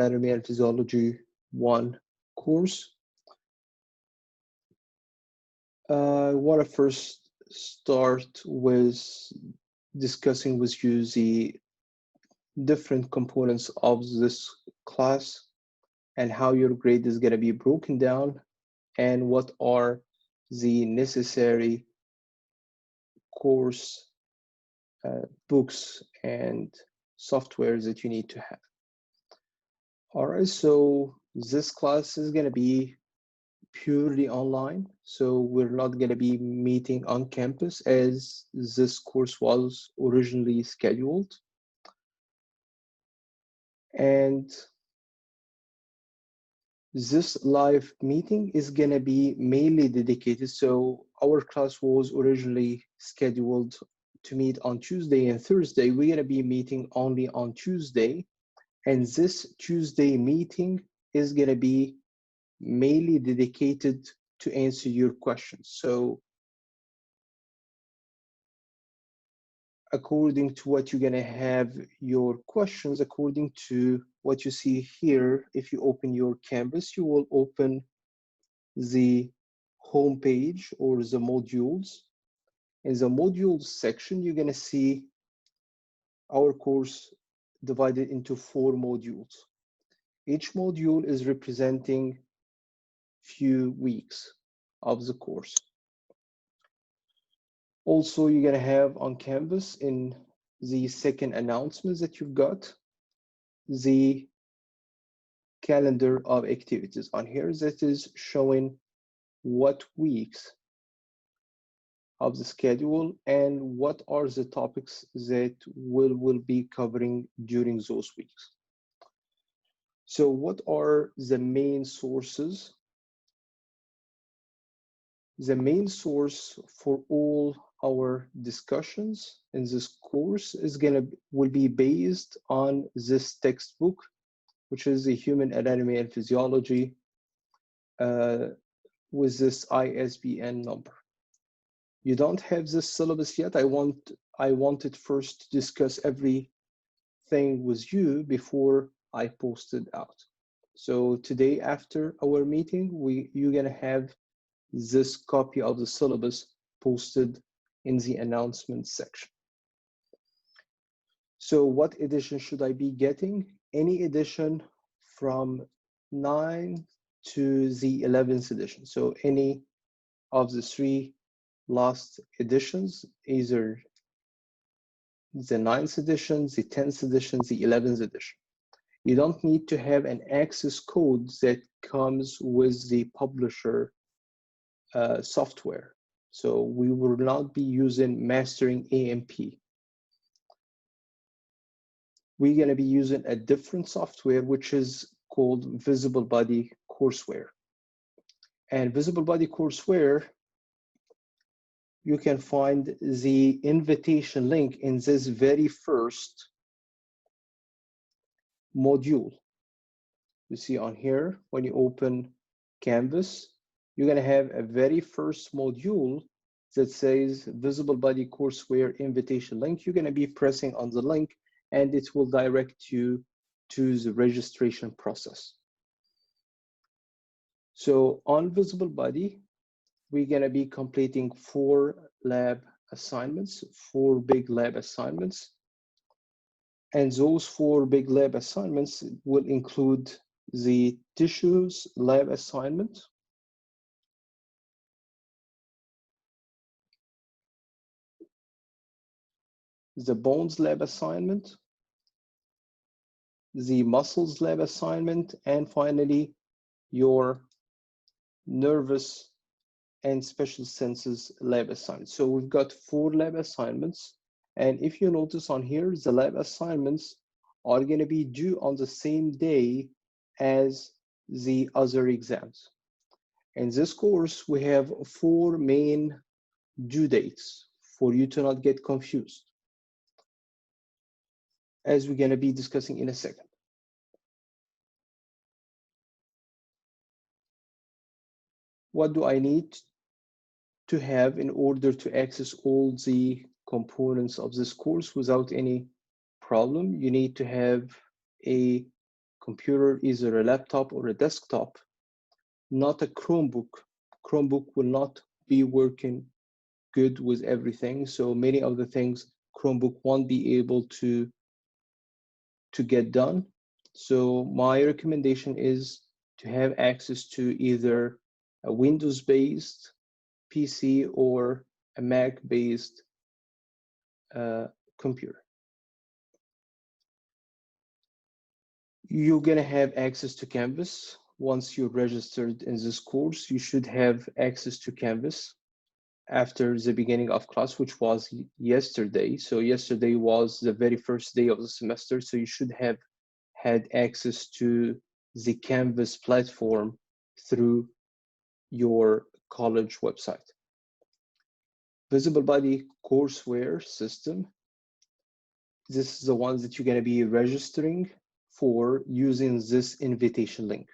Anatomy and Physiology 1 course. I want to first start with discussing with you the different components of this class and how your grade is going to be broken down and what are the necessary course books and softwares that you need to have. All right, so this class is going to be purely online, so we're not going to be meeting on campus as this course was originally scheduled. And this live meeting is going to be mainly dedicated. So our class was originally scheduled to meet on Tuesday and Thursday. We're going to be meeting only on Tuesday. And this Tuesday meeting is going to be mainly dedicated to answer your questions. So according to what you're going to have your questions, according to what you see here, if you open your Canvas, you will open the home page or the modules. In the modules section, you're going to see our course divided into 4 modules. Each module is representing few weeks of the course. Also, you're going to have on Canvas in the second announcements that you've got the calendar of activities on here that is showing what weeks of the schedule and what are the topics that we'll be covering during those weeks. So what are the main sources? The main source for all our discussions in this course will be based on this textbook, which is the Human Anatomy and Physiology with this ISBN number. You don't have this syllabus yet. I wanted first to discuss everything with you before I post it out. So today after our meeting, you're gonna have this copy of the syllabus posted in the announcements section. So what edition should I be getting? Any edition from 9 to the 11th edition. So any of the 3 last editions, either the 9th edition, the 10th edition, the 11th edition. You don't need to have an access code that comes with the publisher software. So we will not be using Mastering AMP. We're going to be using a different software, which is called Visible Body Courseware. And Visible Body Courseware, you can find the invitation link in this very first module. You see on here, when you open Canvas, you're going to have a very first module that says Visible Body Courseware invitation link. You're going to be pressing on the link and it will direct you to the registration process. So on Visible Body, we're going to be completing 4 lab assignments, 4 big lab assignments. And those 4 big lab assignments will include the tissues lab assignment, the bones lab assignment, the muscles lab assignment, and finally your nervous and special senses lab assignment. So we've got 4 lab assignments. And if you notice on here, the lab assignments are going to be due on the same day as the other exams. In this course, we have 4 main due dates for you to not get confused, as we're going to be discussing in a second. What do I need to have in order to access all the components of this course without any problem? You need to have a computer, either a laptop or a desktop, not a Chromebook. Chromebook will not be working good with everything. So many of the things Chromebook won't be able to get done. So my recommendation is to have access to either a Windows-based PC or a Mac-based computer. You're gonna have access to Canvas. Once you're registered in this course, you should have access to Canvas after the beginning of class, which was yesterday. So yesterday was the very first day of the semester, so you should have had access to the Canvas platform through your college website. Visible Body courseware system. This is the ones that you're going to be registering for using this invitation link.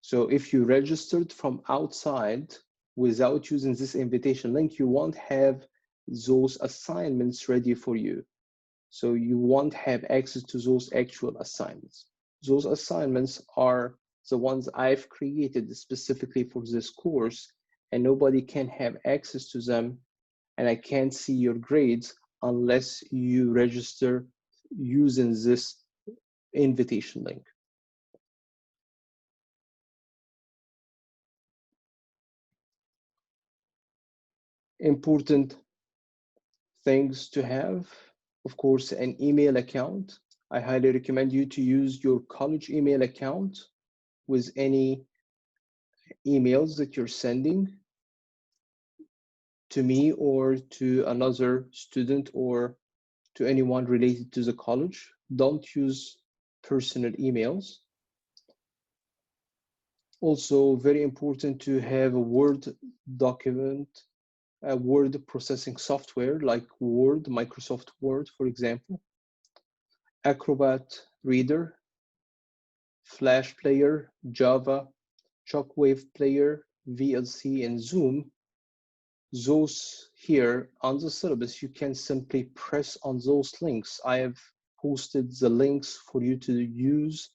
So if you registered from outside without using this invitation link, you won't have those assignments ready for you. So you won't have access to those actual assignments. Those assignments are the ones I've created specifically for this course, and nobody can have access to them, and I can't see your grades unless you register using this invitation link. Important things to have, of course, an email account. I highly recommend you to use your college email account with any emails that you're sending to me or to another student or to anyone related to the college. Don't use personal emails. Also, very important to have a Word document, a word processing software like Word, Microsoft Word, for example, Acrobat Reader, Flash Player, Java, Shockwave Player, VLC, and Zoom. Those here on the syllabus, you can simply press on those links. I have posted the links for you to use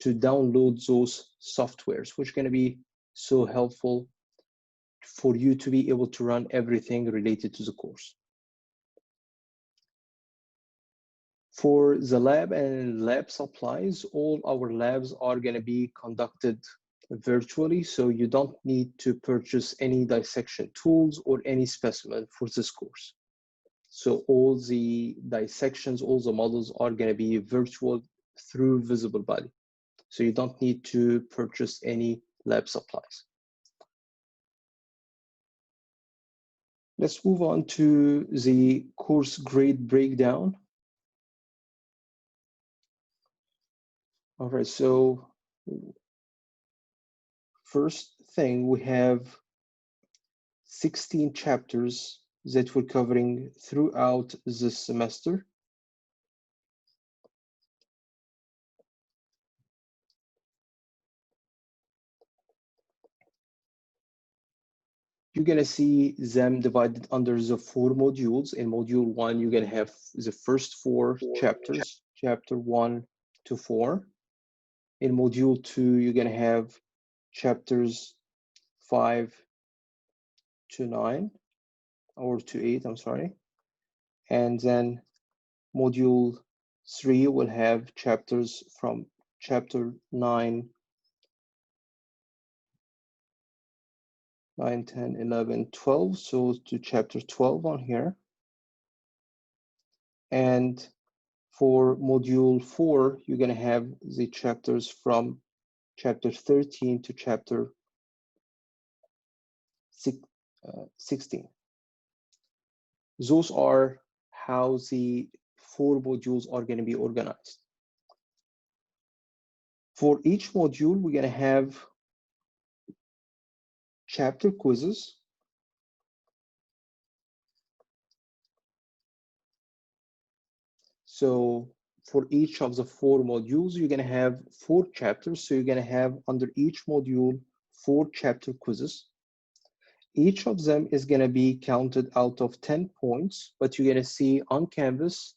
to download those softwares, which are going to be so helpful for you to be able to run everything related to the course. For the lab and lab supplies, all our labs are going to be conducted virtually, so you don't need to purchase any dissection tools or any specimen for this course. So all the dissections, all the models are going to be virtual through Visible Body. So you don't need to purchase any lab supplies. Let's move on to the course grade breakdown. All right, so first thing, we have 16 chapters that we're covering throughout this semester. You're gonna see them divided under the 4 modules. In module 1, you're gonna have the first 4 chapters, chapter 1 to 4. In module 2, you're gonna have chapters 5 to 9, or to 8, I'm sorry. And then module 3 will have chapters from chapter 9, 10, 11, 12, so to chapter 12 on here. And for module 4, you're going to have the chapters from chapter 13 to chapter 16. Those are how the 4 modules are going to be organized. For each module, we're going to have chapter quizzes. So for each of the 4 modules, you're going to have 4 chapters. So you're going to have under each module 4 chapter quizzes. Each of them is going to be counted out of 10 points, but you're going to see on Canvas,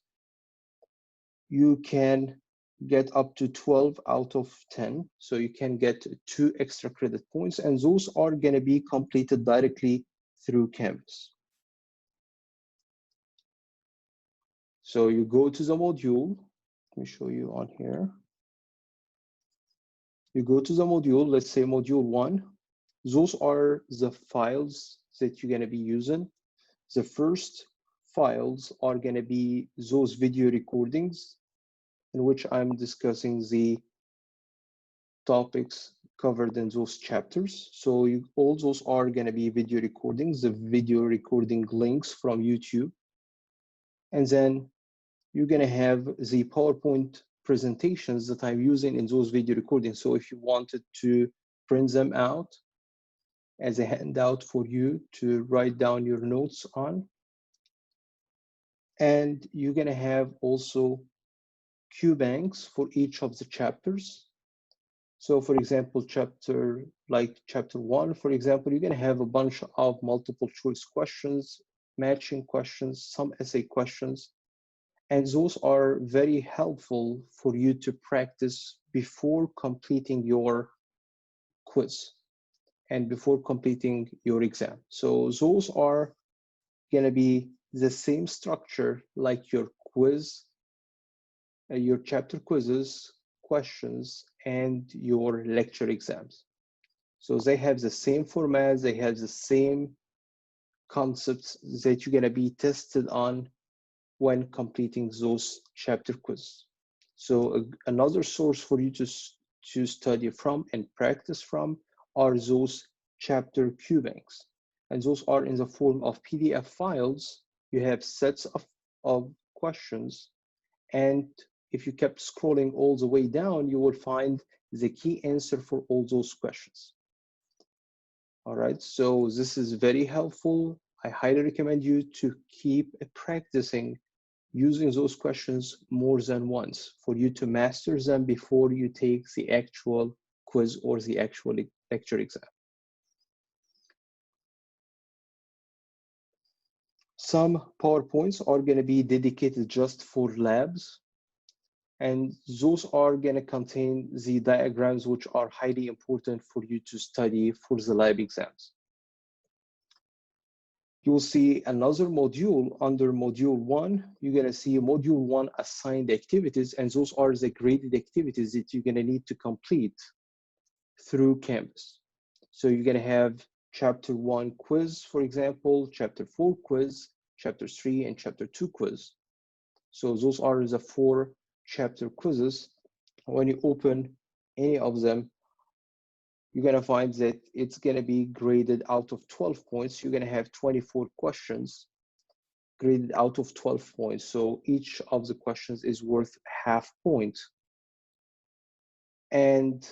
you can get up to 12 out of 10. So you can get 2 extra credit points, and those are going to be completed directly through Canvas. So you go to the module. Let me show you on here. You go to the module, let's say module 1. Those are the files that you're going to be using. The first files are going to be those video recordings in which I'm discussing the topics covered in those chapters. So all those are going to be video recordings, the video recording links from YouTube. And then you're going to have the PowerPoint presentations that I'm using in those video recordings. So if you wanted to print them out as a handout for you to write down your notes on. And you're going to have also Q banks for each of the chapters. So for example, chapter 1, for example, you're going to have a bunch of multiple choice questions, matching questions, some essay questions. And those are very helpful for you to practice before completing your quiz and before completing your exam. So those are going to be the same structure like your quiz, your chapter quizzes, questions, and your lecture exams. So they have the same format, they have the same concepts that you're going to be tested on when completing those chapter quizzes. So another source for you to study from and practice from are those chapter Q banks. And those are in the form of PDF files. You have sets of questions. And if you kept scrolling all the way down, you will find the key answer for all those questions. All right, so this is very helpful. I highly recommend you to keep practicing using those questions more than once for you to master them before you take the actual quiz or the actual lecture exam. Some PowerPoints are going to be dedicated just for labs, and those are going to contain the diagrams which are highly important for you to study for the lab exams. You'll see another module under module 1. You're going to see module 1 assigned activities, and those are the graded activities that you're going to need to complete through Canvas. So you're going to have chapter 1 quiz, for example, chapter 4 quiz, chapter 3, and chapter 2 quiz. So those are the 4 chapter quizzes. When you open any of them, you're going to find that it's going to be graded out of 12 points. You're going to have 24 questions graded out of 12 points. So each of the questions is worth half point. And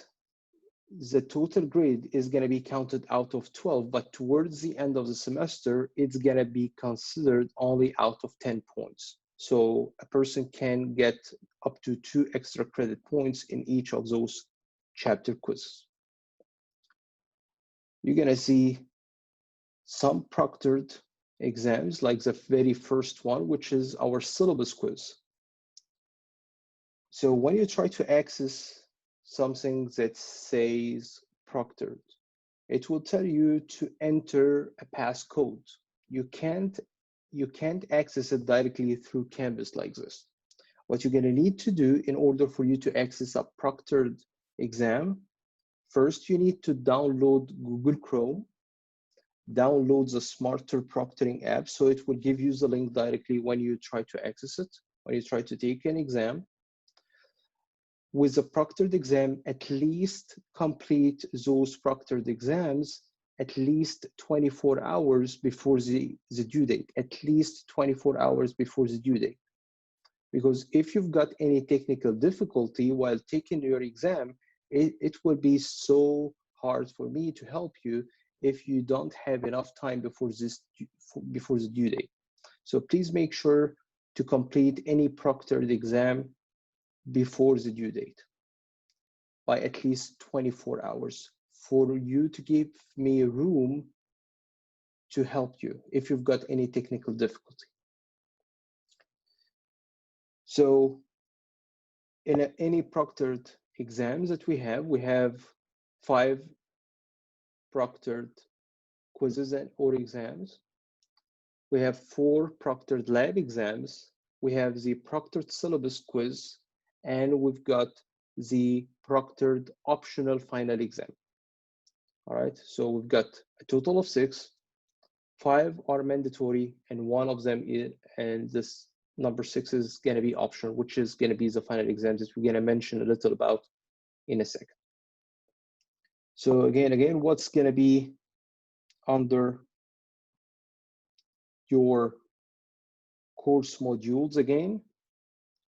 the total grade is going to be counted out of 12, but towards the end of the semester, it's going to be considered only out of 10 points. So a person can get up to 2 extra credit points in each of those chapter quizzes. You're going to see some proctored exams, like the very first one, which is our syllabus quiz. So when you try to access something that says proctored, it will tell you to enter a passcode. You can't access it directly through Canvas like this. What you're going to need to do in order for you to access a proctored exam, first you need to download Google Chrome, download the Smarter Proctoring app, so it will give you the link directly when you try to access it, when you try to take an exam. With the proctored exam, at least complete those proctored exams at least 24 hours before the due date, at least 24 hours before the due date. Because if you've got any technical difficulty while taking your exam, it will be so hard for me to help you if you don't have enough time before the due date. So please make sure to complete any proctored exam before the due date by at least 24 hours for you to give me room to help you if you've got any technical difficulty. So in any proctored exams that we have 5 proctored quizzes and or exams. We have 4 proctored lab exams. We have the proctored syllabus quiz, and we've got the proctored optional final exam. All right, so we've got a total of 6. 5 are mandatory, and one of them is, and this number 6 is going to be optional, which is going to be the final exam that we're going to mention a little about in a second. So again, what's going to be under your course modules again?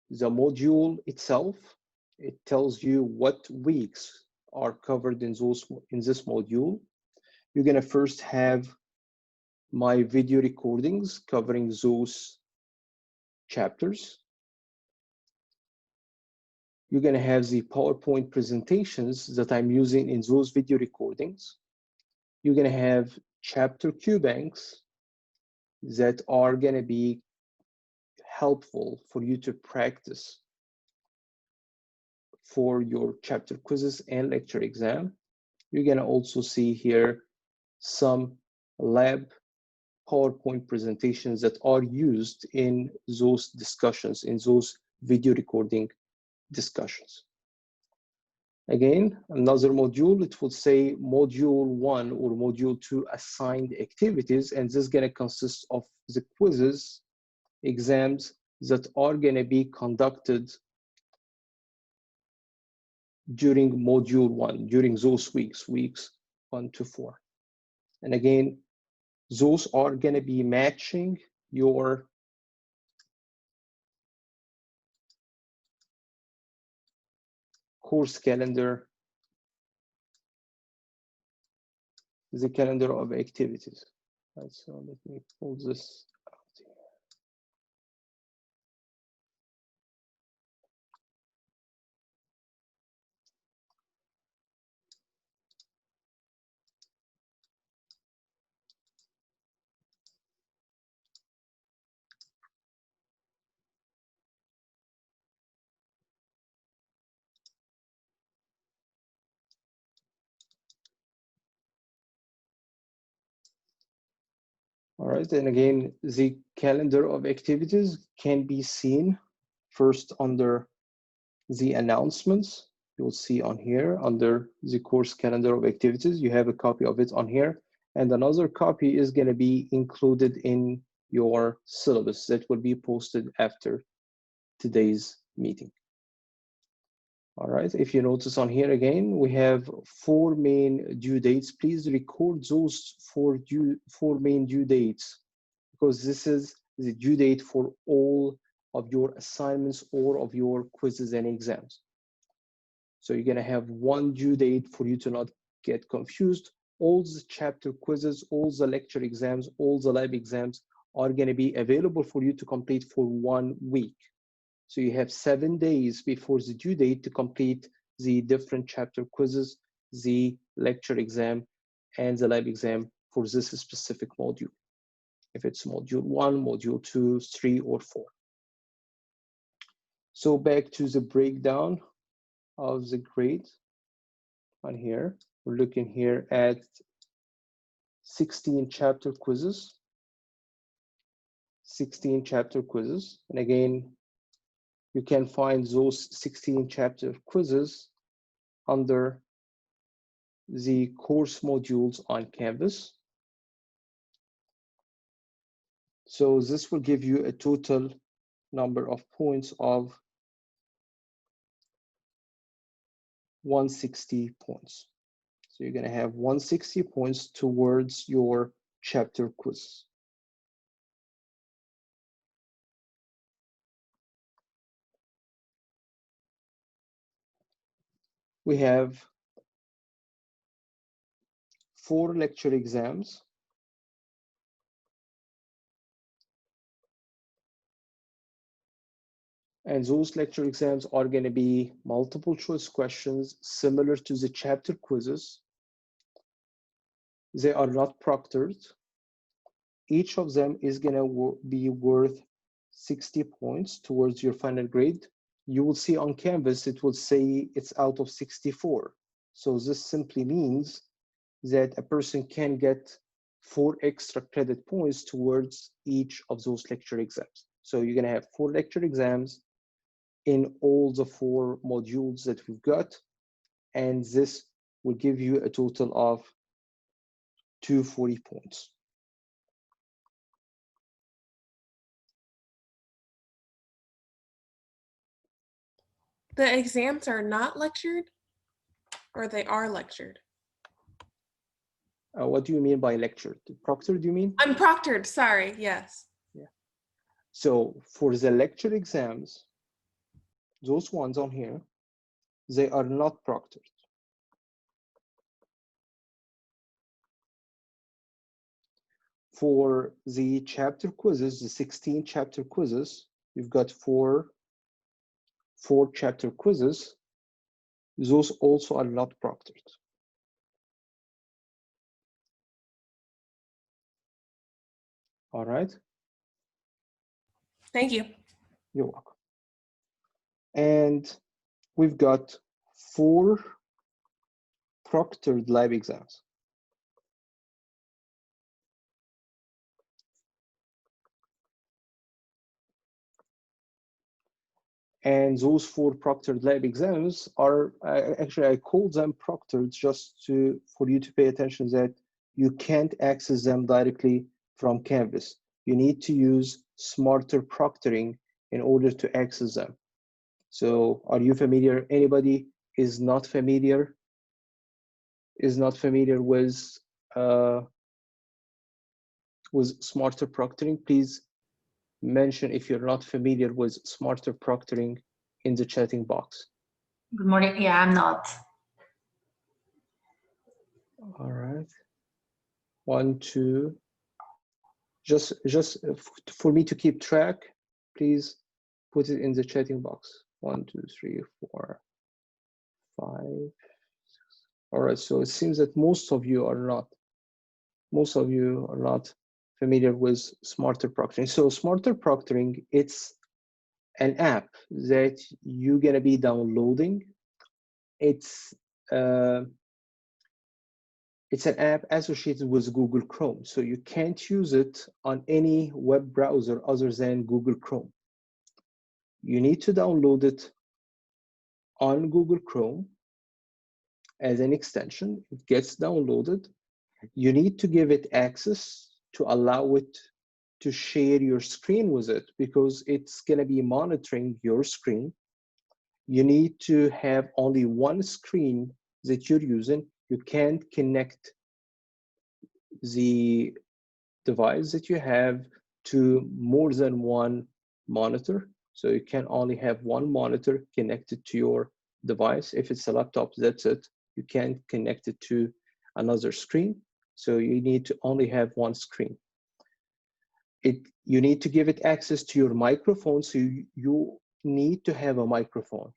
The module itself, it tells you what weeks are covered in this module. You're going to first have my video recordings covering those chapters. You're going to have the PowerPoint presentations that I'm using in those video recordings. You're going to have chapter Q banks that are going to be helpful for you to practice for your chapter quizzes and lecture exam. You're going to also see here some lab PowerPoint presentations that are used in those discussions, in those video recording discussions. Again, another module, it will say module 1 or module 2 assigned activities, and this is going to consist of the quizzes, exams that are going to be conducted during module 1, during those weeks 1 to 4. And again, those are going to be matching your course calendar, the calendar of activities. Right, so let me pull this out here. All right, and again, the calendar of activities can be seen first under the announcements. You'll see on here under the course calendar of activities, you have a copy of it on here, and another copy is going to be included in your syllabus that will be posted after today's meeting. All right, if you notice on here again, we have 4 main due dates. Please record those 4 main due dates, because this is the due date for all of your assignments or of your quizzes and exams. So you're going to have one due date for you to not get confused. All the chapter quizzes, all the lecture exams, all the lab exams are going to be available for you to complete for 1 week. So you have 7 days before the due date to complete the different chapter quizzes, the lecture exam, and the lab exam for this specific module. If it's module 1, module 2, 3, or 4. So back to the breakdown of the grade on here. We're looking here at 16 chapter quizzes. 16 chapter quizzes. And again, you can find those 16 chapter quizzes under the course modules on Canvas. So this will give you a total number of points of 160 points. So you're going to have 160 points towards your chapter quiz. We have 4 lecture exams. And those lecture exams are going to be multiple choice questions similar to the chapter quizzes. They are not proctored. Each of them is going to be worth 60 points towards your final grade. you will see on Canvas, it will say it's out of 64. So this simply means that a person can get 4 extra credit points towards each of those lecture exams. So you're gonna have 4 lecture exams in all the 4 modules that we've got, and this will give you a total of 240 points. The exams are not lectured, or they are lectured? What do you mean by lecture? Proctor, do you mean? I'm proctored, sorry, yes. Yeah. So for the lecture exams, those ones on here, they are not proctored. For the chapter quizzes, the 16 chapter quizzes, we've got four chapter quizzes. Those also are not proctored. All right. Thank you. You're welcome. And we've got 4 proctored lab exams. And those 4 proctored lab exams are, actually, I call them proctored just for you to pay attention that you can't access them directly from Canvas. You need to use smarter proctoring in order to access them. So are you familiar? Anybody is not familiar with smarter proctoring? Please mention if you're not familiar with smarter proctoring in the chatting box. Good morning. Yeah, I'm not. All right. 1, 2. Just for me to keep track, please put it in the chatting box. 1, 2, 3, 4, 5. 6. All right. So it seems that most of you are not familiar with smarter proctoring. So smarter proctoring, it's an app that you're gonna be downloading. It's an app associated with Google Chrome, so you can't use it on any web browser other than Google Chrome. You need to download it on Google Chrome as an extension. It gets downloaded. You need to give it access to allow it to share your screen with it, because it's going to be monitoring your screen. You need to have only one screen that you're using. You can't connect the device that you have to more than one monitor. So you can only have one monitor connected to your device. If it's a laptop, that's it. You can't connect it to another screen. So you need to only have one screen. You need to give it access to your microphone. So you need to have a microphone.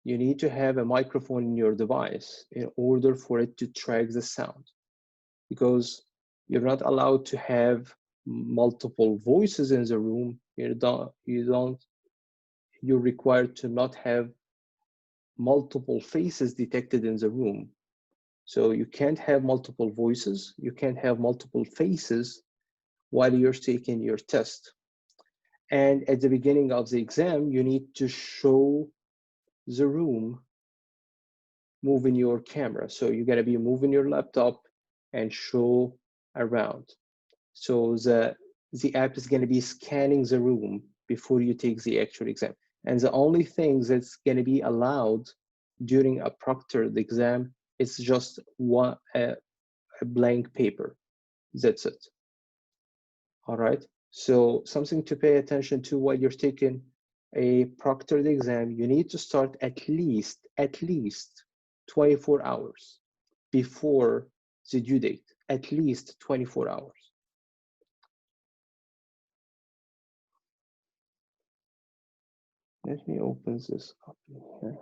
You need to have a microphone in your device in order for it to track the sound, because you're not allowed to have multiple voices in the room. You're required to not have multiple faces detected in the room. So you can't have multiple voices, you can't have multiple faces while you're taking your test. And at the beginning of the exam, you need to show the room moving your camera. So you're gonna be moving your laptop and show around. So the app is gonna be scanning the room before you take the actual exam. And the only thing that's gonna be allowed during a proctored exam is just a blank paper. That's it. All right. So something to pay attention to while you're taking a proctored exam, you need to start at least 24 hours before the due date, at least 24 hours. Let me open this up here.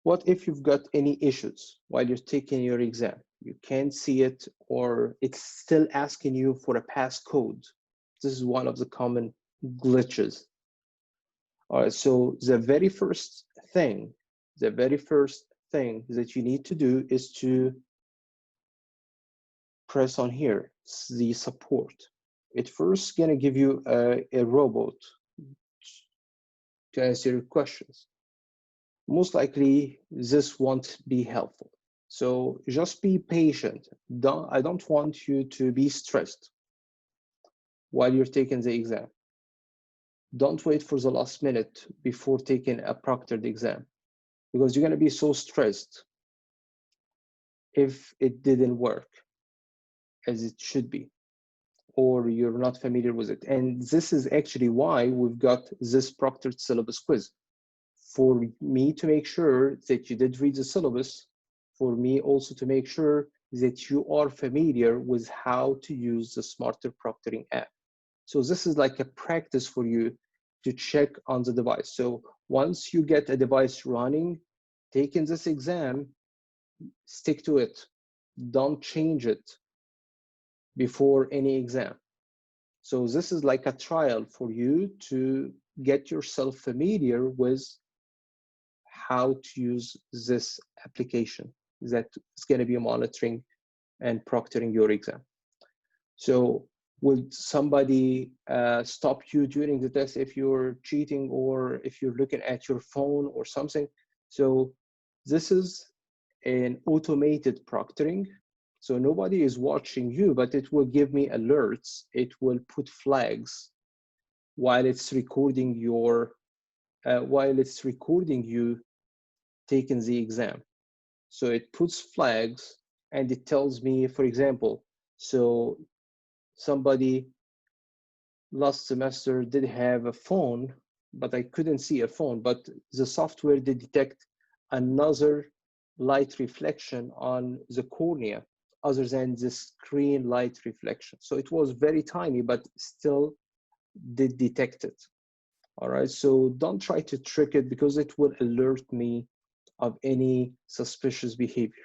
What if you've got any issues while you're taking your exam? You can't see it, or it's still asking you for a passcode. This is one of the common glitches. All right, so the very first thing that you need to do is to press on here, the support. It first gonna give you a robot to answer your questions. Most likely this won't be helpful. So just be patient. I don't want you to be stressed while you're taking the exam. Don't wait for the last minute before taking a proctored exam, because you're gonna be so stressed if it didn't work as it should be, or you're not familiar with it. And this is actually why we've got this proctored syllabus quiz, for me to make sure that you did read the syllabus, for me also to make sure that you are familiar with how to use the Smarter Proctoring app. So this is like a practice for you to check on the device. So once you get a device running, taking this exam, stick to it. Don't change it before any exam. So this is like a trial for you to get yourself familiar with how to use this application that is going to be monitoring and proctoring your exam. So would somebody stop you during the test if you're cheating or if you're looking at your phone or something? So this is an automated proctoring. So nobody is watching you, but it will give me alerts. It will put flags while it's recording you taking the exam. So it puts flags and it tells me, for example, so somebody last semester did have a phone, but I couldn't see a phone, but the software did detect another light reflection on the cornea other than the screen light reflection. So it was very tiny, but still did detect it. All right, so don't try to trick it, because it will alert me of any suspicious behavior.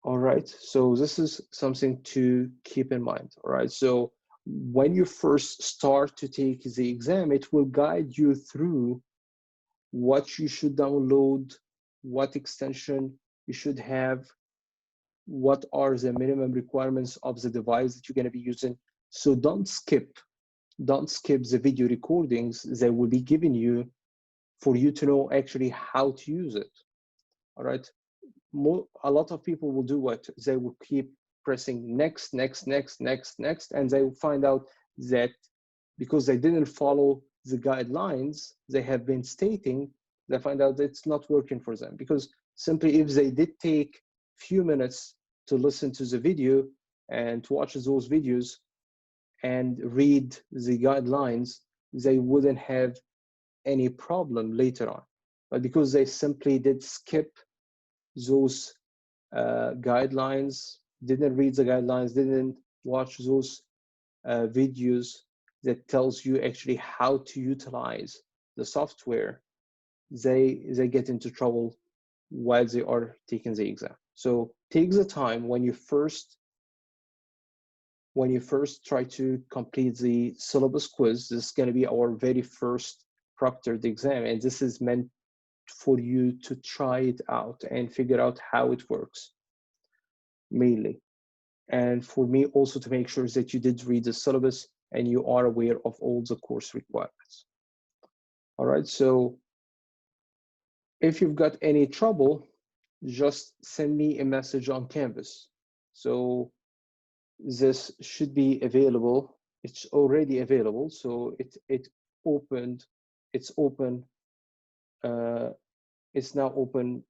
All right, so this is something to keep in mind. All right, so when you first start to take the exam, it will guide you through what you should download, what extension you should have, what are the minimum requirements of the device that you're going to be using. So don't skip the video recordings that will be given you for you to know actually how to use it. All right, a lot of people will do what? They will keep pressing next, and they will find out that because they didn't follow the guidelines they have been stating, they find out that it's not working for them. Because simply if they did take few minutes to listen to the video and to watch those videos and read the guidelines, they wouldn't have any problem later on. But because they simply did skip those guidelines, didn't read the guidelines, didn't watch those videos that tells you actually how to utilize the software, they get into trouble while they are taking the exam. So take the time when you first try to complete the syllabus quiz. This is going to be our very first proctored exam, and this is meant for you to try it out and figure out how it works mainly, and for me also to make sure that you did read the syllabus and you are aware of all the course requirements. All right, so if you've got any trouble, just send me a message on Canvas. So this should be available. It's already available. So it's open. It's now open.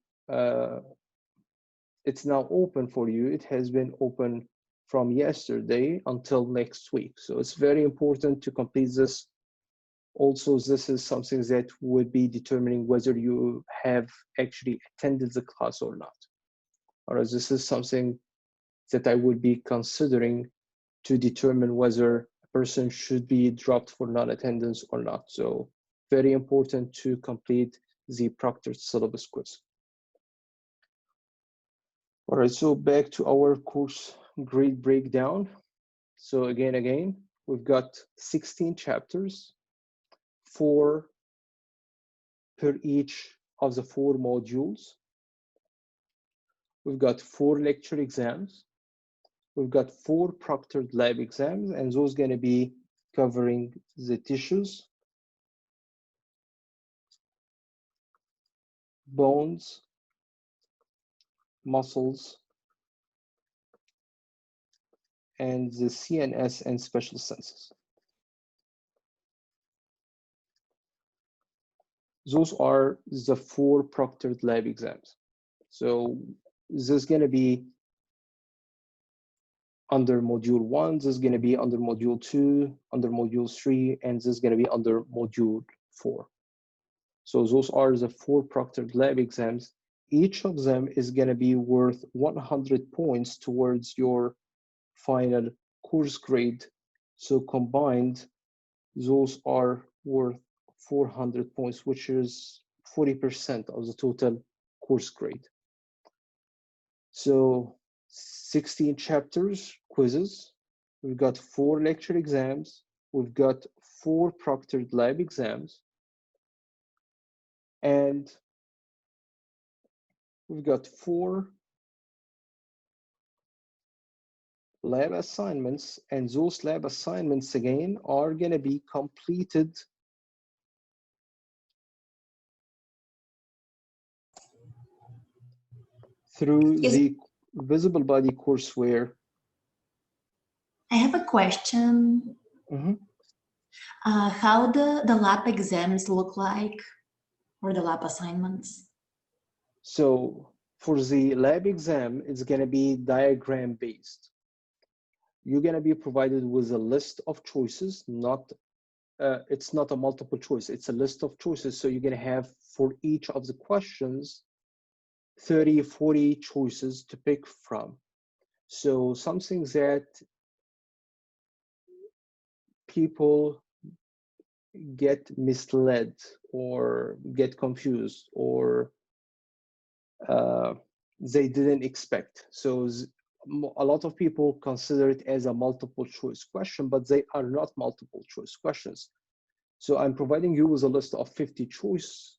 It's now open for you. It has been open from yesterday until next week. So it's very important to complete this. Also, this is something that would be determining whether you have actually attended the class or not. Or this is something that I would be considering to determine whether a person should be dropped for non-attendance or not. So very important to complete the proctored syllabus quiz. All right, so back to our course grade breakdown. So again, we've got 16 chapters, 4 per each of the 4 modules. We've got 4 lecture exams. We've got 4 proctored lab exams, and those are going to be covering the tissues, bones, muscles, and the CNS and special senses. Those are the 4 proctored lab exams. So this is going to be under module 1, this is going to be under module 2, under module 3, and this is going to be under module 4. So those are the 4 proctored lab exams. Each of them is going to be worth 100 points towards your final course grade. So combined, those are worth 400 points, which is 40% of the total course grade. So 16 chapters, quizzes. We've got 4 lecture exams. We've got 4 proctored lab exams. And we've got 4 lab assignments. And those lab assignments, again, are going to be completed through the visible body courseware. I have a question. How the lab exams look like, or the lab assignments? So for the lab exam, it's going to be diagram based. You're going to be provided with a list of choices, it's not a multiple choice, it's a list of choices. So you're going to have, for each of the questions, 30, 40 choices to pick from. So something that people get misled or get confused or they didn't expect. So a lot of people consider it as a multiple choice question, but they are not multiple choice questions. So I'm providing you with a list of 50 choices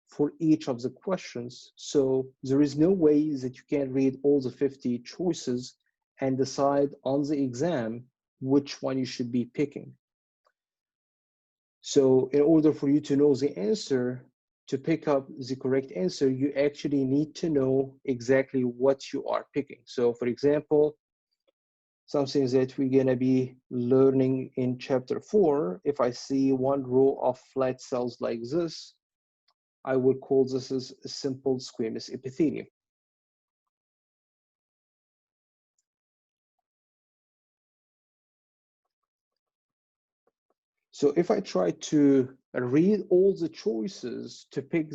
for each of the questions. So there is no way that you can read all the 50 choices and decide on the exam which one you should be picking. So in order for you to know the answer, to pick up the correct answer, you actually need to know exactly what you are picking. So for example, something that we're going to be learning in chapter 4, if I see one row of flat cells like this, I will call this as a simple squamous epithelium. So if I try to read all the choices to pick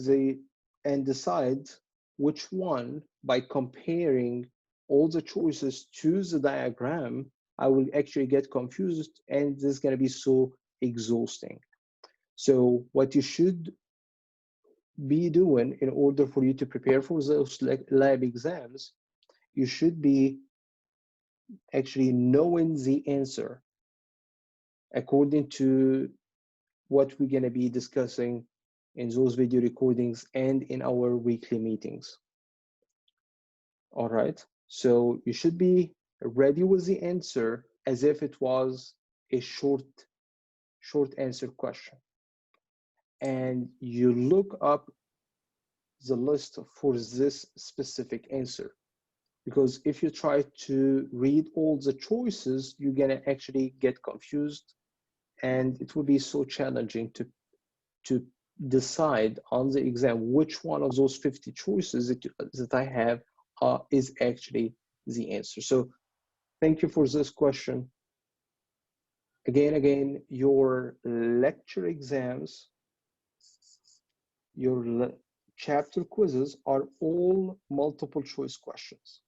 and decide which one by comparing all the choices to the diagram, I will actually get confused, and this is going to be so exhausting. So what you should be doing in order for you to prepare for those lab exams, you should be actually knowing the answer according to what we're going to be discussing in those video recordings and in our weekly meetings. All right, so you should be ready with the answer as if it was a short answer question. And you look up the list for this specific answer. Because if you try to read all the choices, you're going to actually get confused, and it will be so challenging to decide on the exam which one of those 50 choices that I have is actually the answer. So thank you for this question. Again, your lecture exams, your chapter quizzes are all multiple choice questions.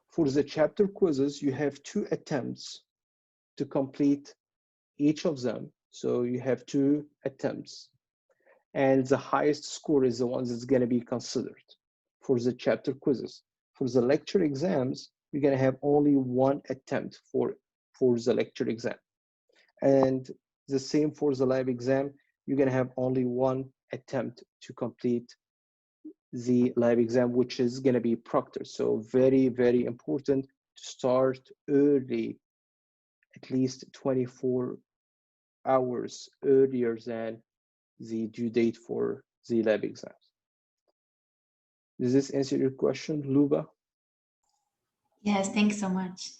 For the chapter quizzes, you have 2 attempts to complete each of them. So you have 2 attempts. And the highest score is the one that's going to be considered for the chapter quizzes. For the lecture exams, you're going to have only one attempt for the lecture exam. And the same for the lab exam, you're going to have only one attempt to complete the lab exam, which is going to be proctored. So very, very important to start early, at least 24 hours earlier than the due date for the lab exams. Does this answer your question, Luba? Yes, thanks so much.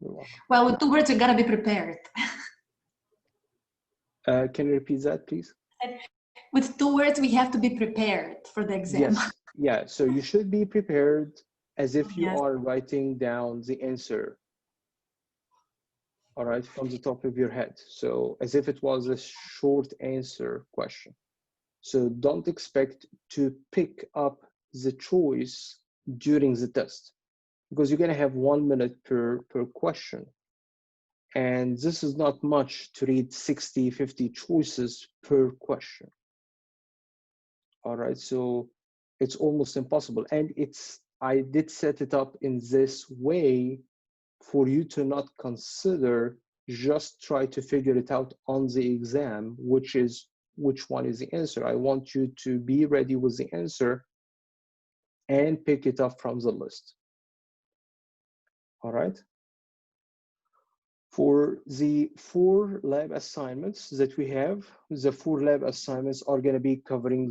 You're welcome. Well, with 2 words, you gotta be prepared. Can you repeat that, please? With 2 words, we have to be prepared for the exam. Yes, yeah. So you should be prepared as if you Yes. are writing down the answer, all right, from the top of your head. So as if it was a short answer question. So don't expect to pick up the choice during the test, because you're going to have 1 minute per question. And this is not much to read 60, 50 choices per question. All right, so it's almost impossible. And I did set it up in this way for you to not consider, just try to figure it out on the exam, which one is the answer. I want you to be ready with the answer and pick it up from the list. All right. For the 4 lab assignments that we have, the 4 lab assignments are going to be covering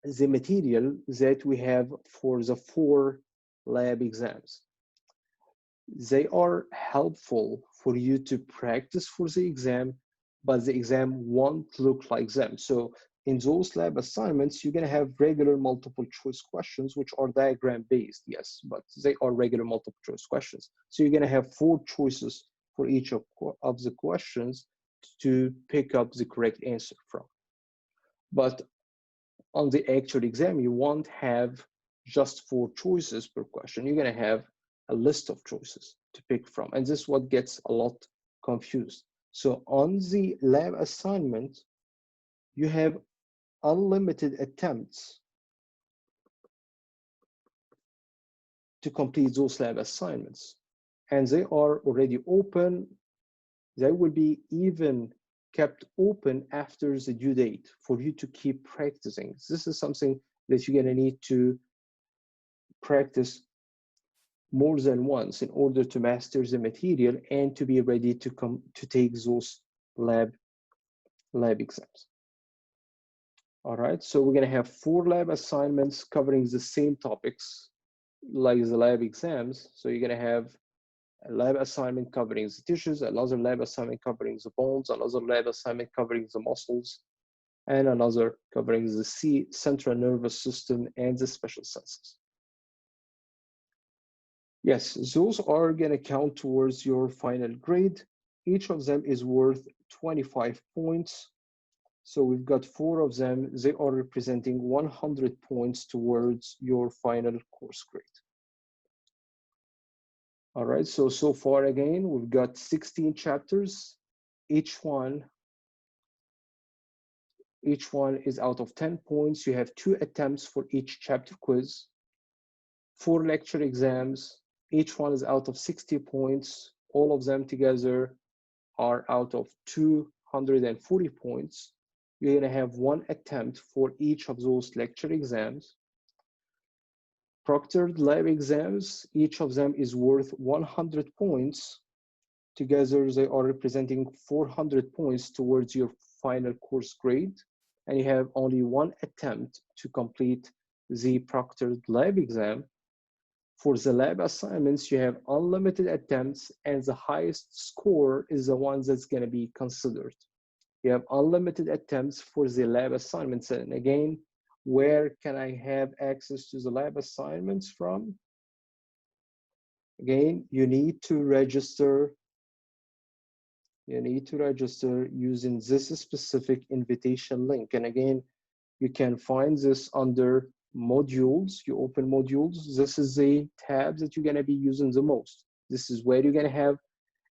the material that we have for the 4 lab exams. They are helpful for you to practice for the exam, but the exam won't look like them. So in those lab assignments, you're going to have regular multiple choice questions, which are diagram based, yes, but they are regular multiple choice questions. So you're going to have 4 choices for each of the questions to pick up the correct answer from. But on the actual exam, you won't have just 4 choices per question. You're going to have a list of choices to pick from. And this is what gets a lot confused. So on the lab assignment, you have unlimited attempts to complete those lab assignments. And they are already open. They will be even kept open after the due date for you to keep practicing. This is something that you're going to need to practice more than once in order to master the material and to be ready to take those lab exams. All right, so we're going to have 4 lab assignments covering the same topics like the lab exams. So you're going to have a lab assignment covering the tissues, another lab assignment covering the bones, another lab assignment covering the muscles, and another covering the central nervous system and the special senses. Yes, those are going to count towards your final grade. Each of them is worth 25 points. So we've got 4 of them. They are representing 100 points towards your final course grade. All right, so far again, we've got 16 chapters. Each one is out of 10 points. You have 2 attempts for each chapter quiz, 4 lecture exams. Each one is out of 60 points. All of them together are out of 240 points. You're going to have 1 attempt for each of those lecture exams. Proctored lab exams, each of them is worth 100 points. Together, they are representing 400 points towards your final course grade. And you have only 1 attempt to complete the proctored lab exam. For the lab assignments, you have unlimited attempts, and the highest score is the one that's going to be considered. You have unlimited attempts for the lab assignments. And again, where can I have access to the lab assignments from? Again, you need to register. You need to register using this specific invitation link. And again, you can find this under modules. You open modules. This is the tab that you're going to be using the most. This is where you're going to have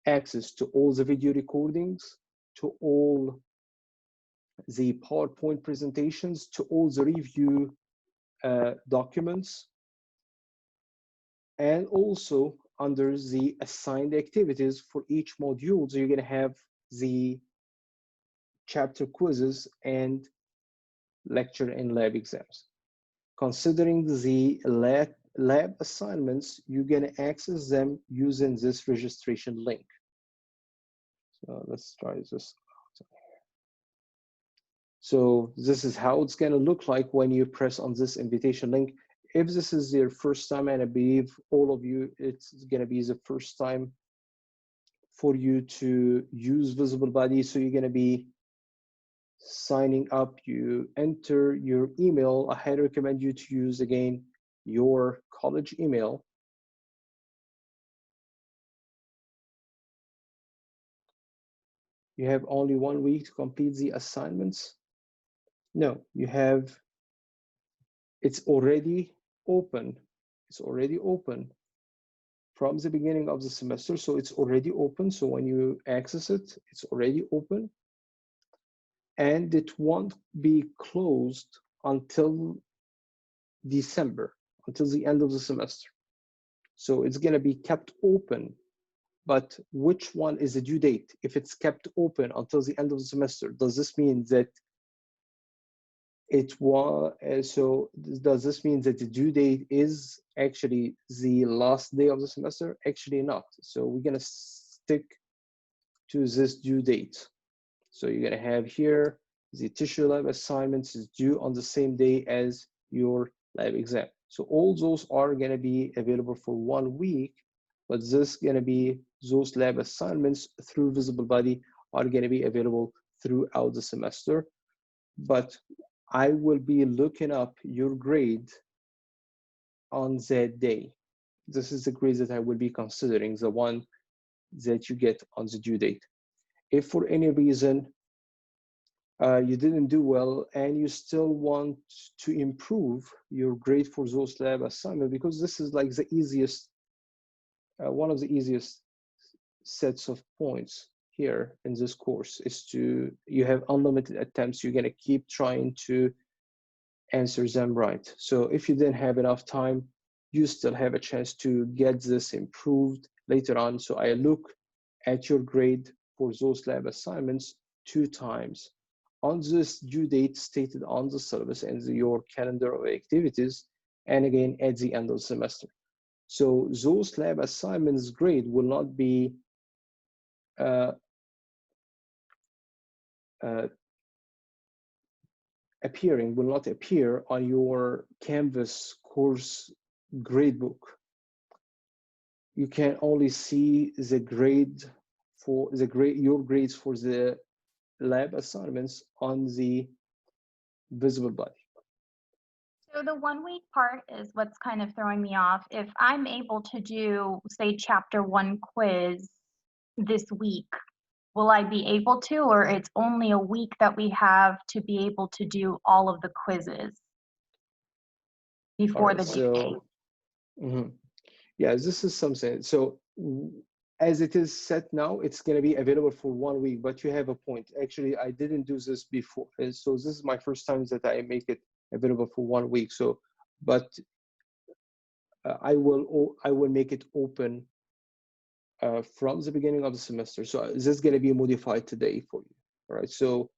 access to all the video recordings, to all the PowerPoint presentations, to all the review documents. And also under the assigned activities for each module, so you're going to have the chapter quizzes and lecture and lab exams. Considering the lab assignments, you're going to access them using this registration link. So let's try this. So this is how it's going to look like when you press on this invitation link. If this is your first time, and I believe all of you, it's going to be the first time for you to use Visible Body. So you're going to be signing up, you enter your email. I highly recommend you to use again your college email. You have only 1 week to complete the assignments. No, you have, it's already open. It's already open from the beginning of the semester. So it's already open. So when you access it, it's already open. And it won't be closed until December, until the end of the semester. So it's going to be kept open. But which one is the due date? If it's kept open until the end of the semester, does this mean that it was, so does this mean that the due date is actually the last day of the semester? Actually not. So we're going to stick to this due date. So you're going to have here the tissue lab assignments is due on the same day as your lab exam. So all those are going to be available for 1 week, but this is going to be, those lab assignments through Visible Body are going to be available throughout the semester. But I will be looking up your grade on that day. This is the grade that I will be considering, the one that you get on the due date. If for any reason you didn't do well and you still want to improve your grade for those lab assignments, because this is like the easiest, one of the easiest sets of points here in this course is to, you have unlimited attempts. You're going to keep trying to answer them right. So if you didn't have enough time, you still have a chance to get this improved later on. So I look at your grade for those lab assignments 2 times on this due date stated on the syllabus and your calendar of activities, and again at the end of the semester. So those lab assignments grade will not be will not appear on your Canvas course gradebook. You can only see the grade for the grade, your grades for the lab assignments on the Visible Body. So the 1 week part is what's kind of throwing me off. If I'm able to do, say, chapter 1 quiz this week, will I be able to, or it's only a week that we have to be able to do all of the quizzes before the due date? Yeah, this is something. So as it is set now, it's going to be available for 1 week, but you have a point. Actually, I didn't do this before. So this is my first time that I make it available for 1 week. So, but I will make it open from the beginning of the semester. So this is going to be modified today for you. All right. So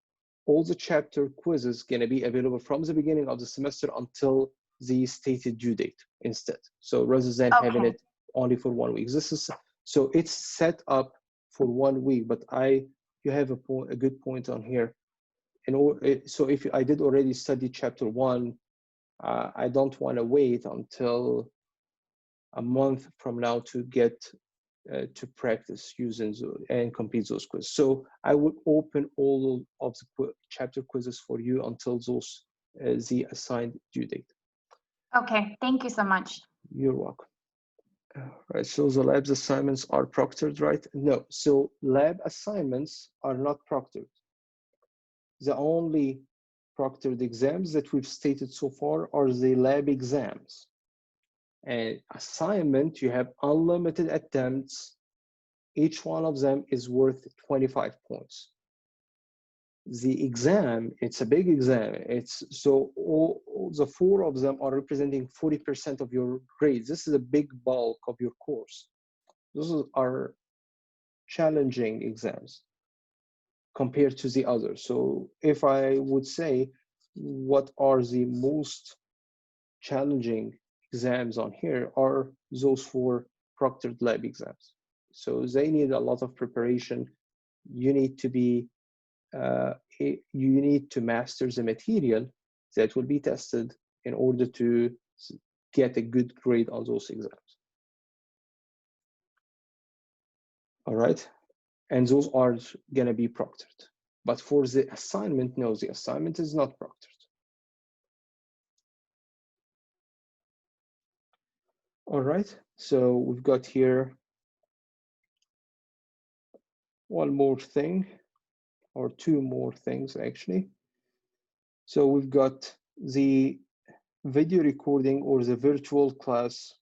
all the chapter quizzes going to be available from the beginning of the semester until the stated due date instead. So rather than having it only for 1 week, this is, so it's set up for 1 week, but you have a good point on here. So if I did already study chapter 1, I don't want to wait until a month from now to get to practice using and complete those quizzes. So I would open all of the chapter quizzes for you until those the assigned due date. Okay, thank you so much. You're welcome. Right, so the labs assignments are proctored, right? No, so lab assignments are not proctored. The only proctored exams that we've stated so far are the lab exams. And assignment, you have unlimited attempts. Each one of them is worth 25 points. the exam, it's a big exam. It's so all the 4 of them are representing 40% of your grades. This is a big bulk of your course. Those are challenging exams compared to the others. So if I would say, what are the most challenging exams on here are those 4 proctored lab exams. So they need a lot of preparation. You need to be you need to master the material that will be tested in order to get a good grade on those exams. All right, and those are going to be proctored. But for the assignment, no, the assignment is not proctored. All right, so we've got here one more thing, or 2 more things actually. So we've got the video recording or the virtual class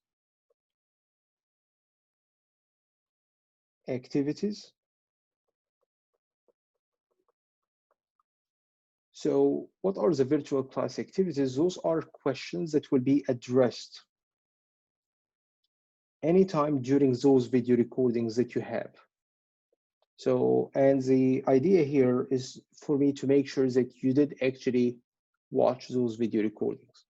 activities. So what are the virtual class activities? Those are questions that will be addressed anytime during those video recordings that you have. So, and the idea here is for me to make sure that you did actually watch those video recordings.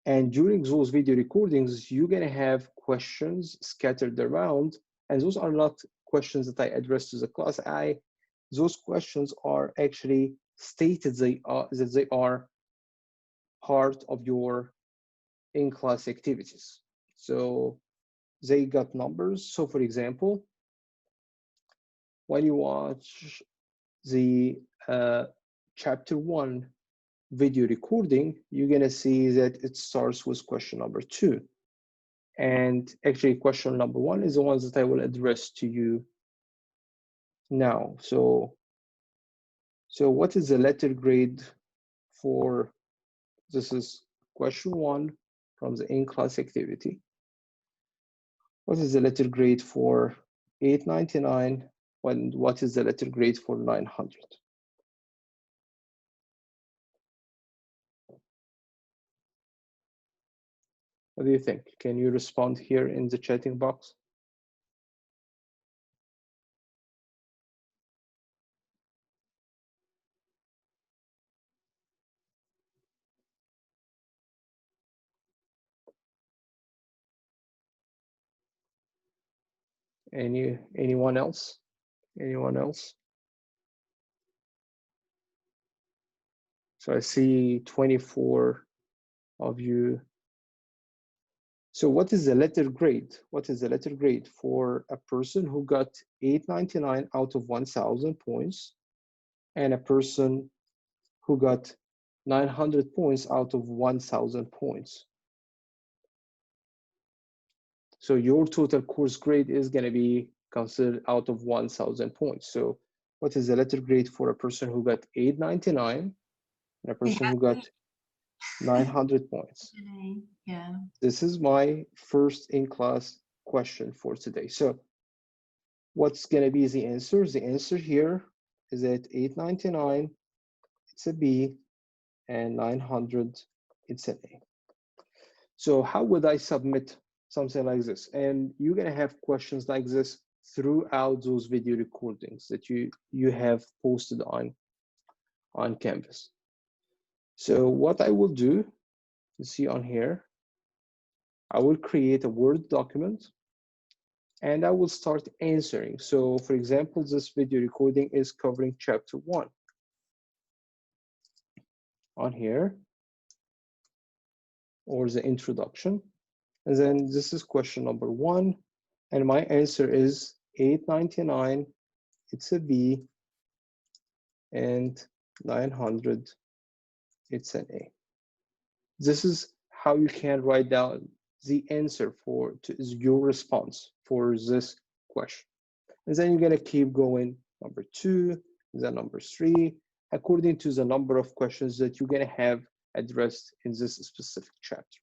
And during those video recordings, you're gonna have questions scattered around, and those are not questions that I address to the class. Those questions are actually stated that they are part of your in-class activities. So they got numbers. So for example, when you watch the chapter 1 video recording, you're gonna see that it starts with question number 2. And actually question number 1 is the ones that I will address to you now. So what is the letter grade for, this is question 1 from the in-class activity. What is the letter grade for 899? And what is the letter grade for 900? What do you think? Can you respond here in the chatting box? Anyone else? Anyone else? So I see 24 of you. So what is the letter grade? What is the letter grade for a person who got 899 out of 1,000 points and a person who got 900 points out of 1,000 points? So your total course grade is going to be considered out of 1,000 points. So what is the letter grade for a person who got 899 and a person who got 900 points? Yeah. This is my first in-class question for today. So what's going to be the answer? The answer here is that 899, it's a B, and 900, it's an A. So how would I submit something like this? And you're going to have questions like this throughout those video recordings that you have posted on Canvas. So what I will do, you see on here, I will create a Word document and I will start answering. So for example, this video recording is covering chapter 1. On here, or the introduction. And then this is question number 1. And my answer is 899, it's a B, and 900, it's an A. This is how you can write down the answer to your response for this question. And then you're gonna keep going, number 2, then number 3, according to the number of questions that you're gonna have addressed in this specific chapter.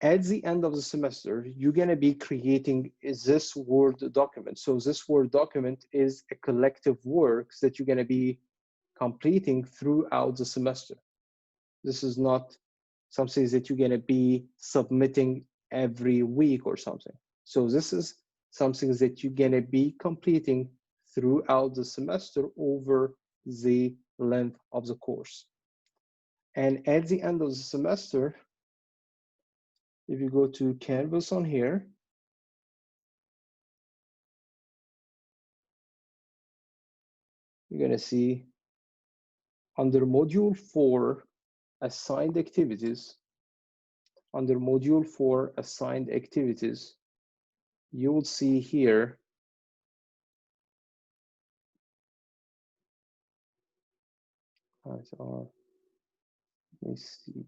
At the end of the semester, you're going to be creating this Word document. So this Word document is a collective work that you're going to be completing throughout the semester. This is not something that you're going to be submitting every week or something. So this is something that you're going to be completing throughout the semester over the length of the course. And at the end of the semester, if you go to Canvas on here, you're going to see under Module 4, Assigned Activities, under Module 4, Assigned Activities, you will see here let me see.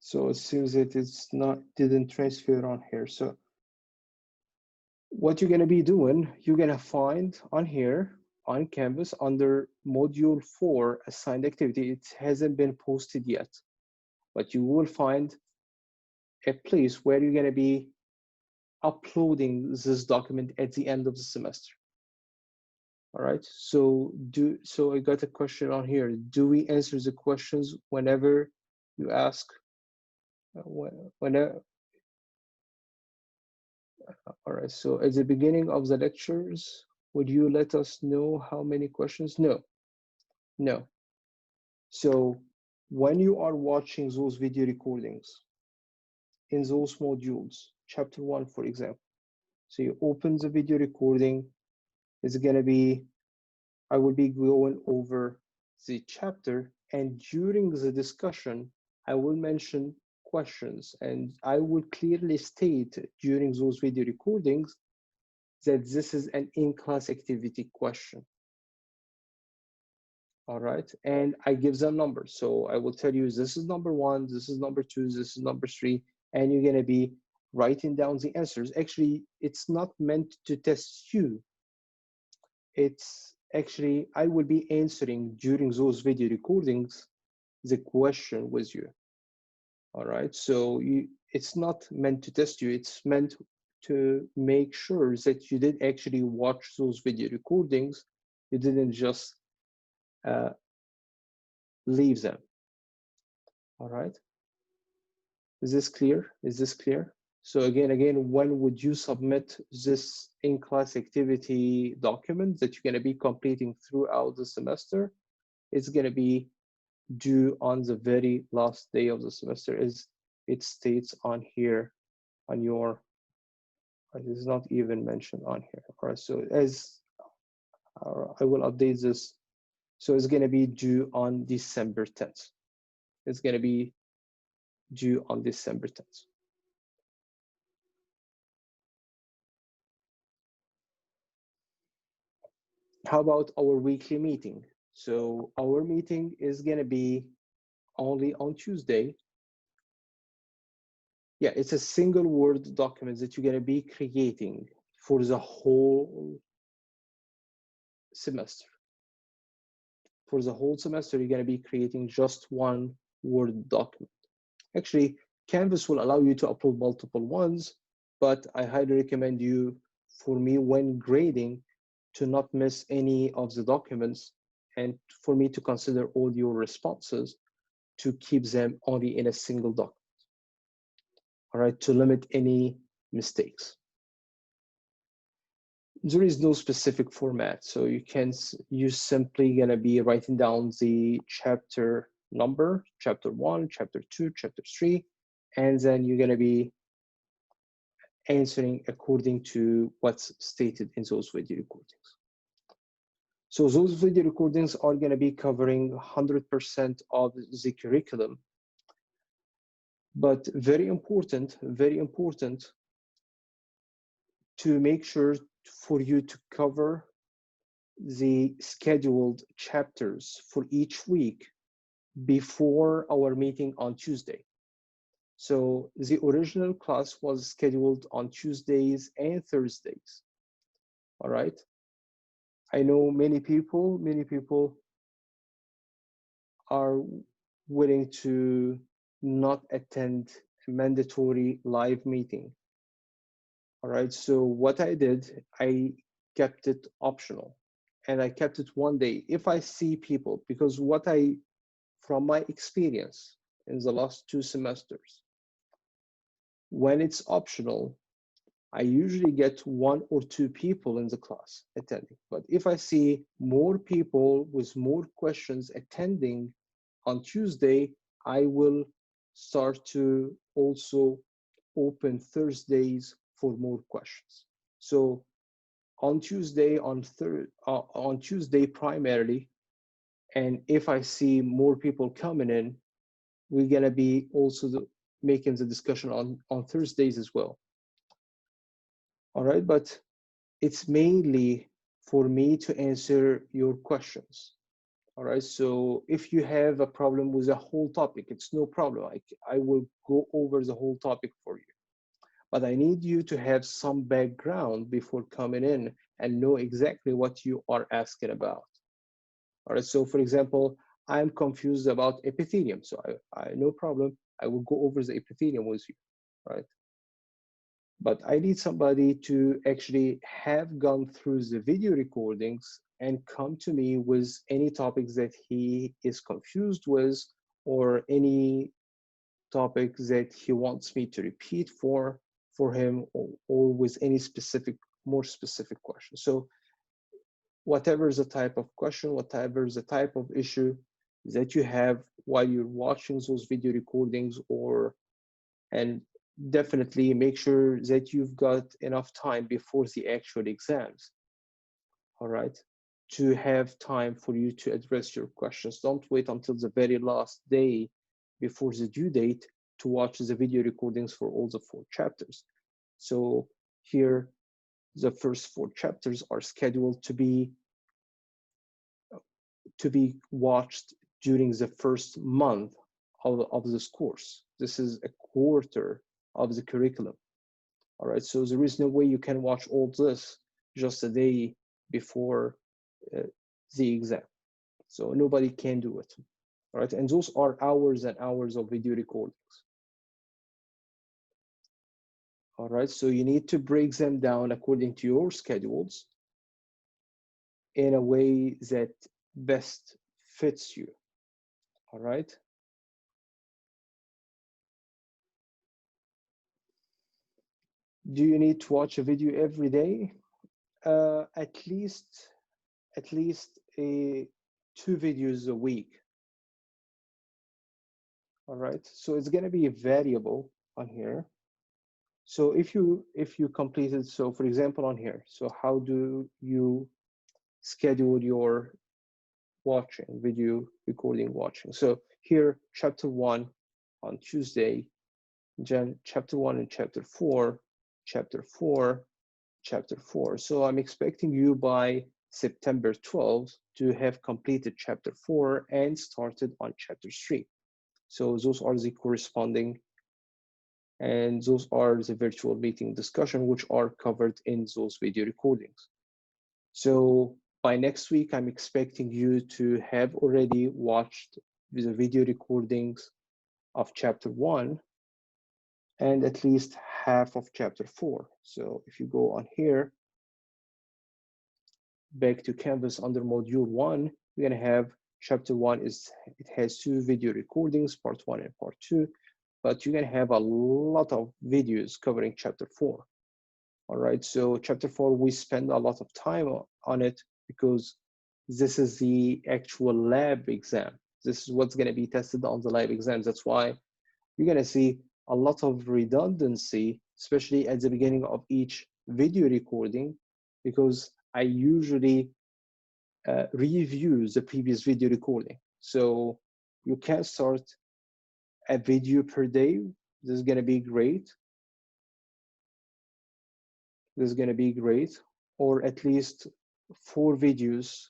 So it seems that didn't transfer on here. So what you're going to be doing, you're going to find on here on Canvas under Module 4 Assigned Activity. It hasn't been posted yet, but you will find a place where you're going to be uploading this document at the end of the semester. All right, so I got a question on here. Do we answer the questions whenever you ask? Whenever. All right, so at the beginning of the lectures, would you let us know how many questions? No. So when you are watching those video recordings in those modules, chapter 1, for example, so you open the video recording, it's gonna be, I will be going over the chapter, and during the discussion, I will mention questions, and I will clearly state during those video recordings that this is an in-class activity question. All right, and I give them numbers. So I will tell you, this is number 1, this is number 2, this is number 3, and you're gonna be writing down the answers. Actually, it's not meant to test you. It's actually, I will be answering during those video recordings the question with you. All right, so it's not meant to test you, it's meant to make sure that you did actually watch those video recordings. You didn't just leave them. All right, is this clear? Is this clear? So again, when would you submit this in-class activity document that you're going to be completing throughout the semester? It's going to be due on the very last day of the semester, as it states on here on your, it is not even mentioned on here. All right, so as I will update this. So it's going to be due on December 10th. It's going to be due on December 10th. How about our weekly meeting? So our meeting is going to be only on Tuesday. Yeah, it's a single Word document that you're going to be creating for the whole semester. For the whole semester, you're going to be creating just one Word document. Actually, Canvas will allow you to upload multiple ones, but I highly recommend you, for me, when grading, to not miss any of the documents, and for me to consider all your responses, to keep them only in a single document. All right, to limit any mistakes. There is no specific format, so you're simply gonna be writing down the chapter number, chapter 1, chapter 2, chapter 3, and then you're gonna be answering according to what's stated in those video recordings. So those video recordings are going to be covering 100% of the curriculum. But very important to make sure for you to cover the scheduled chapters for each week before our meeting on Tuesday. So the original class was scheduled on Tuesdays and Thursdays. All right. I know many people are willing to not attend a mandatory live meeting. All right. So what I did, I kept it optional, and I kept it one day. If I see people, because from my experience in the last 2 semesters, when it's optional, I usually get 1 or 2 people in the class attending. But if I see more people with more questions attending on Tuesday, I will start to also open Thursdays for more questions. So on Tuesday, on Tuesday primarily, and if I see more people coming in, we're gonna be also making the discussion on Thursdays as well. All right, but it's mainly for me to answer your questions. All right, so if you have a problem with a whole topic, it's no problem. I will go over the whole topic for you. But I need you to have some background before coming in and know exactly what you are asking about. All right, so for example, I'm confused about epithelium. So I no problem, I will go over the epithelium with you, right? But I need somebody to actually have gone through the video recordings and come to me with any topics that he is confused with, or any topic that he wants me to repeat for him, or with any more specific question. So whatever is the type of question, whatever is the type of issue that you have while you're watching those video recordings, and definitely make sure that you've got enough time before the actual exams, all right, to have time for you to address your questions. Don't wait until the very last day before the due date to watch the video recordings for all the 4 chapters. So here, the first 4 chapters are scheduled to be watched during the first month of this course. This is a quarter of the curriculum. All right, so there is no way you can watch all this just a day before the exam. So nobody can do it. All right, and those are hours and hours of video recordings. All right, so you need to break them down according to your schedules in a way that best fits you. All right. Do you need to watch a video every day? At least 2 videos a week. All right, so it's going to be a variable on here. So if you completed, so for example on here, so how do you schedule your video recording watching? So here, chapter 1 on Tuesday, then chapter 1 and chapter 4, chapter 4, chapter 4. So I'm expecting you by September 12th to have completed chapter 4 and started on chapter 3. So those are the corresponding, and those are the virtual meeting discussion, which are covered in those video recordings. So by next week, I'm expecting you to have already watched the video recordings of chapter 1 and at least half of chapter 4. So if you go on here, back to Canvas under module 1, we're going to have chapter 1 it has 2 video recordings, part 1 and part 2, but you're going to have a lot of videos covering chapter 4. All right, so chapter 4, we spend a lot of time on it because this is the actual lab exam. This is what's going to be tested on the lab exams. That's why you're going to see a lot of redundancy, especially at the beginning of each video recording, because I usually review the previous video recording. So you can start a video per day. This is going to be great. This is going to be great. Or at least four videos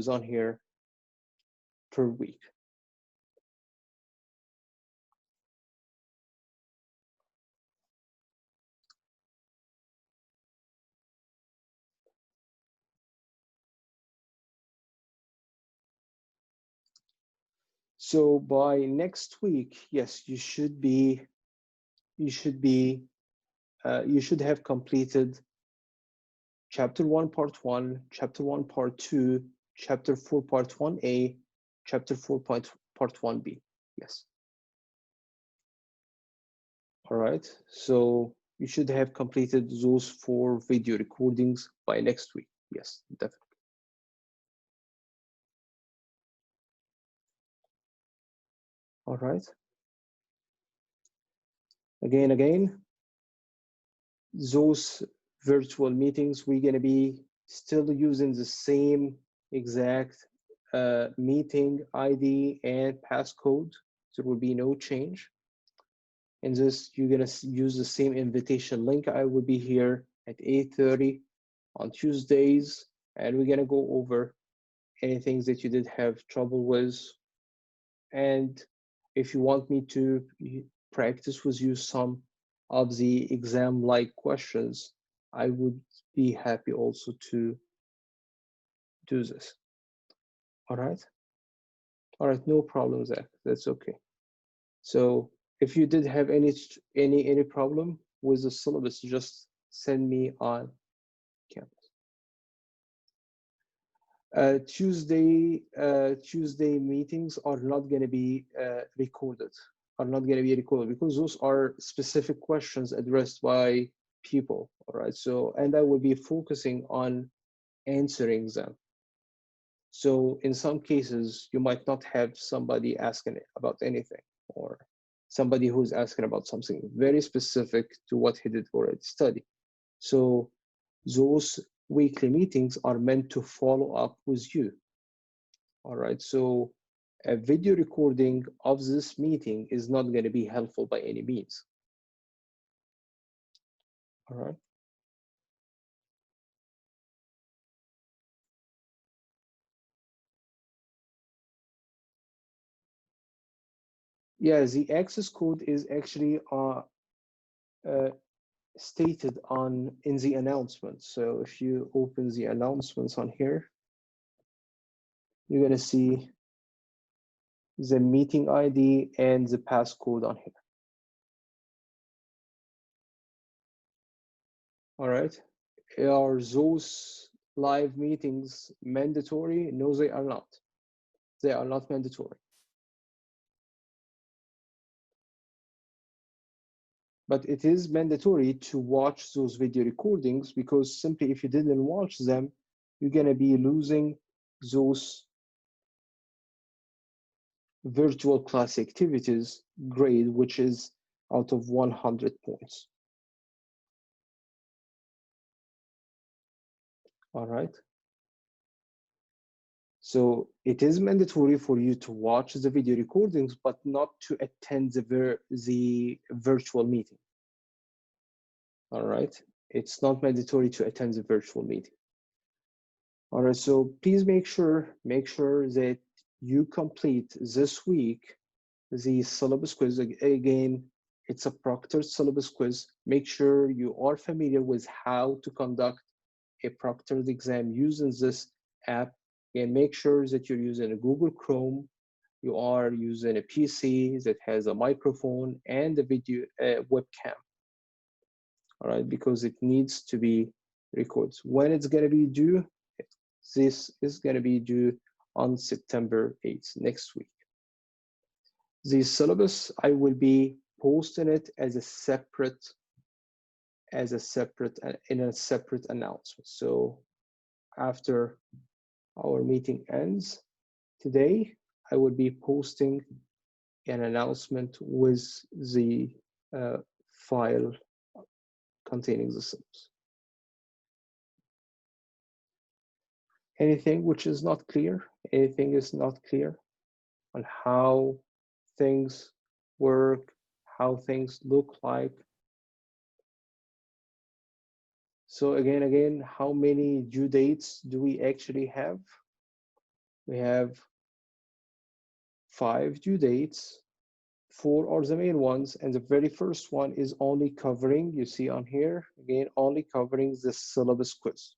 on here per week. So by next week, yes, you should have completed Chapter 1, Part 1, Chapter 1, Part 2, Chapter 4, Part 1A, Chapter 4, Part 1B. Yes. All right. So you should have completed those 4 video recordings by next week. Yes, definitely. All right. Again, those virtual meetings, we're going to be still using the same exact meeting ID and passcode. There will be no change. In this, you're going to use the same invitation link. I will be here at 8:30 on Tuesdays, and we're going to go over anything that you did have trouble with. And if you want me to practice with you some of the exam-like questions, I would be happy also to do this. All right? All right, no problem, Zach. That's okay. So if you did have any problem with the syllabus, just send me on campus. Tuesday meetings are not going to be recorded. Because those are specific questions addressed by people. All right. So, and I will be focusing on answering them. So in some cases, you might not have somebody asking about anything, or somebody who's asking about something very specific to what he did already study. So those weekly meetings are meant to follow up with you. All right. So a video recording of this meeting is not going to be helpful by any means. All right. Yeah, the access code is actually stated in the announcement. So if you open the announcements on here, you're going to see the meeting ID and the passcode on here. All right. Are those live meetings mandatory? No, they are not. They are not mandatory. But it is mandatory to watch those video recordings, because simply if you didn't watch them, you're going to be losing those virtual class activities grade, which is out of 100 points. All right. So it is mandatory for you to watch the video recordings, but not to attend the virtual meeting. All right. It's not mandatory to attend the virtual meeting. All right. So please make sure that you complete this week the syllabus quiz. Again, it's a proctored syllabus quiz. Make sure you are familiar with how to conduct a proctored exam using this app, and make sure that you're using a Google Chrome, you are using a PC that has a microphone and a video webcam. All right, because it needs to be recorded. When it's going to be due, this is going to be due on September 8th, next week. The syllabus, I will be posting it as a separate in a separate announcement. So after our meeting ends today, I will be posting an announcement with the file containing the syllabus. anything which is not clear? Anything is not clear on how things work, how things look like? So again, how many due dates do we actually have? We have 5 due dates. 4 are the main ones, and the very first one is only covering, you see on here, again, only covering the syllabus quiz.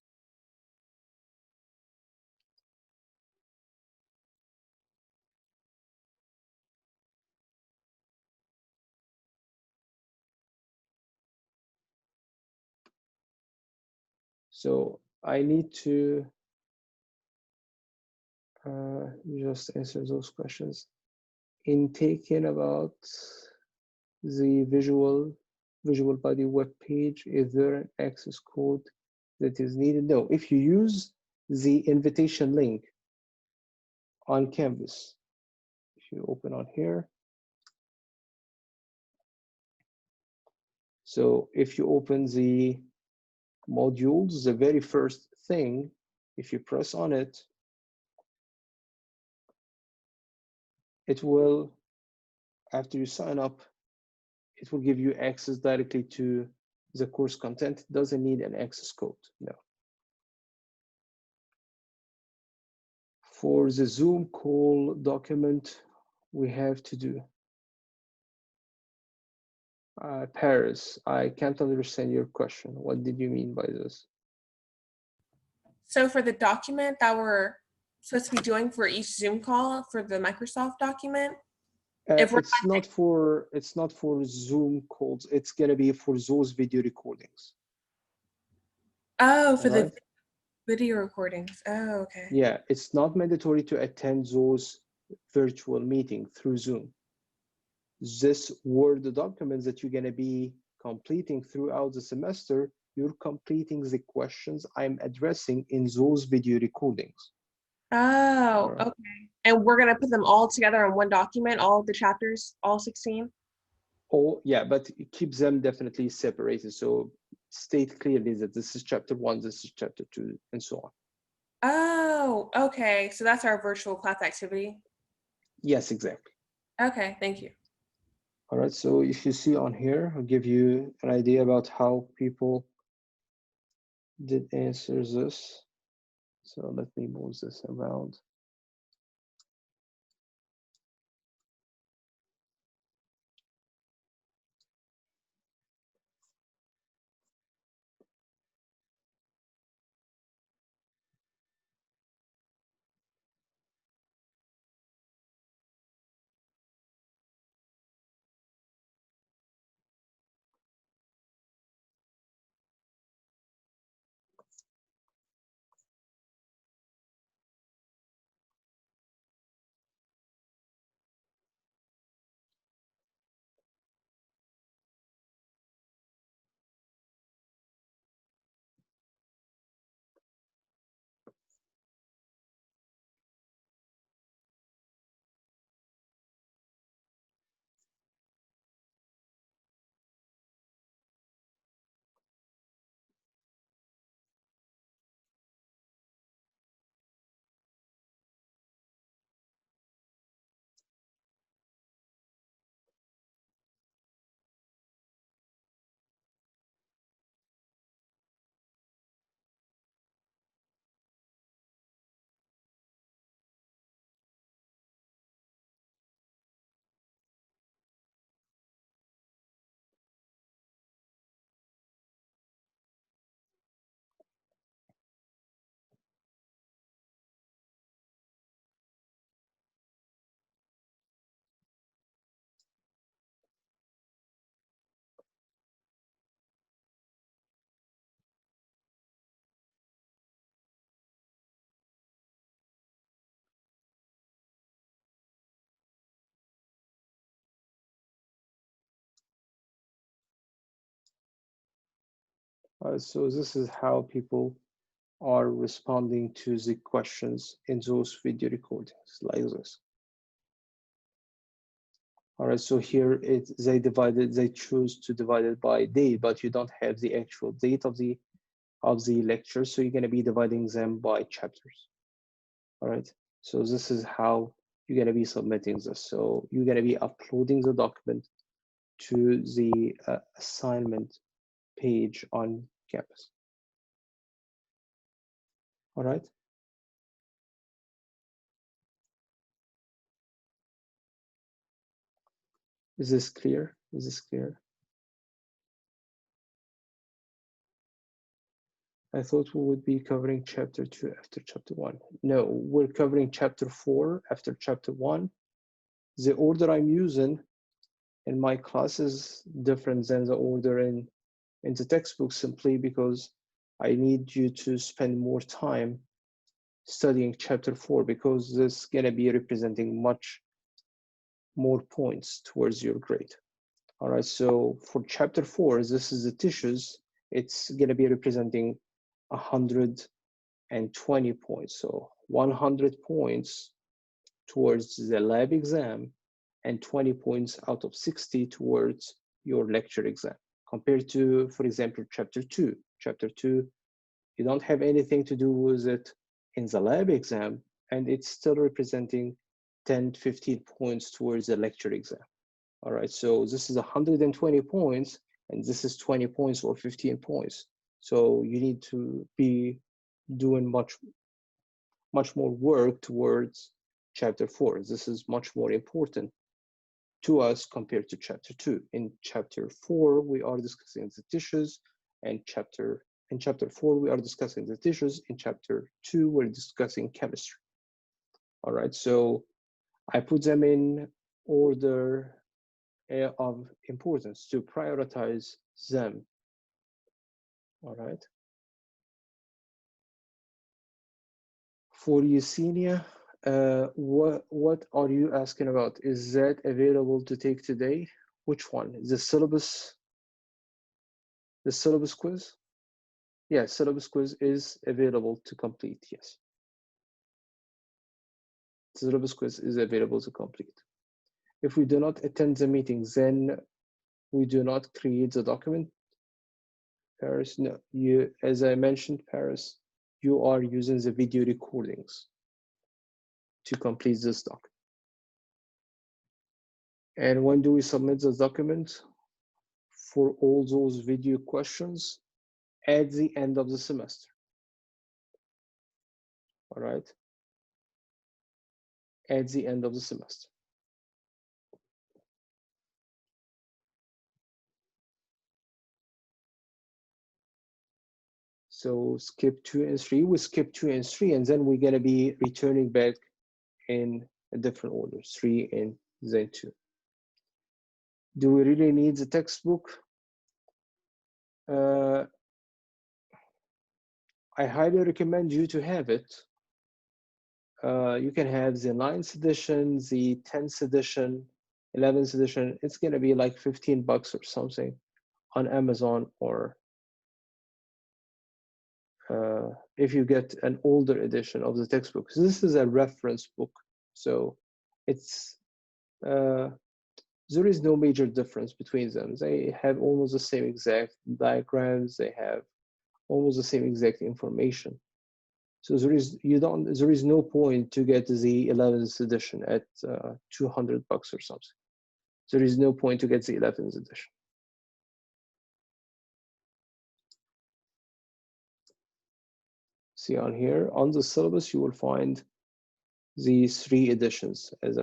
So I need to just answer those questions. In taking about the visual body web page, is there an access code that is needed? No, if you use the invitation link on Canvas, if you open on here, so if you open the modules, the very first thing, if you press on it, it will, after you sign up, it will give you access directly to the course content. It doesn't need an access code, no. For the Zoom call document, we have to do Paris. I can't understand your question. What did you mean by this? So for the document that we're supposed to be doing for each Zoom call for the Microsoft document, if we're it's not for Zoom calls. It's gonna be for those video recordings. for the Alright? video recordings. Oh, okay. Yeah, it's not mandatory to attend those virtual meetings through Zoom. This Word document that you're gonna be completing throughout the semester, you're completing the questions I'm addressing in those video recordings. Oh, Alright. okay. And we're gonna put them all together in one document, all the chapters, all 16? Oh, yeah, but keep them definitely separated. So state clearly that this is chapter 1, this is chapter 2, and so on. Oh, okay. So that's our virtual class activity. Yes, exactly. Okay, thank you. All right, so if you see on here, I'll give you an idea about how people did answer this. So let me move this around. So this is how people are responding to the questions in those video recordings like this. All right, so here they choose to divide it by day, but you don't have the actual date of the lecture, so you're going to be dividing them by chapters. All right. So this is how you're going to be submitting this. So you're going to be uploading the document to the assignment page on campus. All right. Is this clear? Is this clear? I thought we would be covering chapter 2 after chapter 1. No, we're covering chapter 4 after chapter 1. The order I'm using in my class is different than the order in the textbook, simply because I need you to spend more time studying chapter 4, because this is going to be representing much more points towards your grade. All right, so for chapter 4, this is the tissues. It's going to be representing 120 points. So 100 points towards the lab exam and 20 points out of 60 towards your lecture exam. Compared to, for example, chapter 2. Chapter 2, you don't have anything to do with it in the lab exam, and it's still representing 10 to 15 points towards the lecture exam. All right, so this is 120 points, and this is 20 points or 15 points. So you need to be doing much more work towards chapter 4. This is much more important to us compared to chapter 2. In chapter 4, we are discussing the tissues, and in chapter 4, we are discussing the tissues. In chapter 2, we're discussing chemistry. All right, so I put them in order of importance to prioritize them. All right. For Yesenia, what are you asking about? Is that available to take today? Which one? The syllabus quiz? Yeah, syllabus quiz is available to complete, yes. Syllabus quiz is available to complete. If we do not attend the meeting, then we do not create the document. Paris, no, as I mentioned, Paris, you are using the video recordings to complete this document. And when do we submit the document? For all those video questions at the end of the semester. All right, at the end of the semester. So skip 2 and 3, we skip 2 and 3, and then we're gonna be returning back in a different order, 3 and then 2. Do we really need the textbook? I highly recommend you to have it. You can have the 9th edition, the 10th edition, 11th edition. It's gonna be like $15 or something on Amazon, or if you get an older edition of the textbook. So this is a reference book, so it's there is no major difference between them. They have almost the same exact diagrams. They have almost the same exact information. So there is no point to get the 11th edition at $200 or something. There is no point to get the 11th edition. See on here, on the syllabus, you will find these 3 editions as a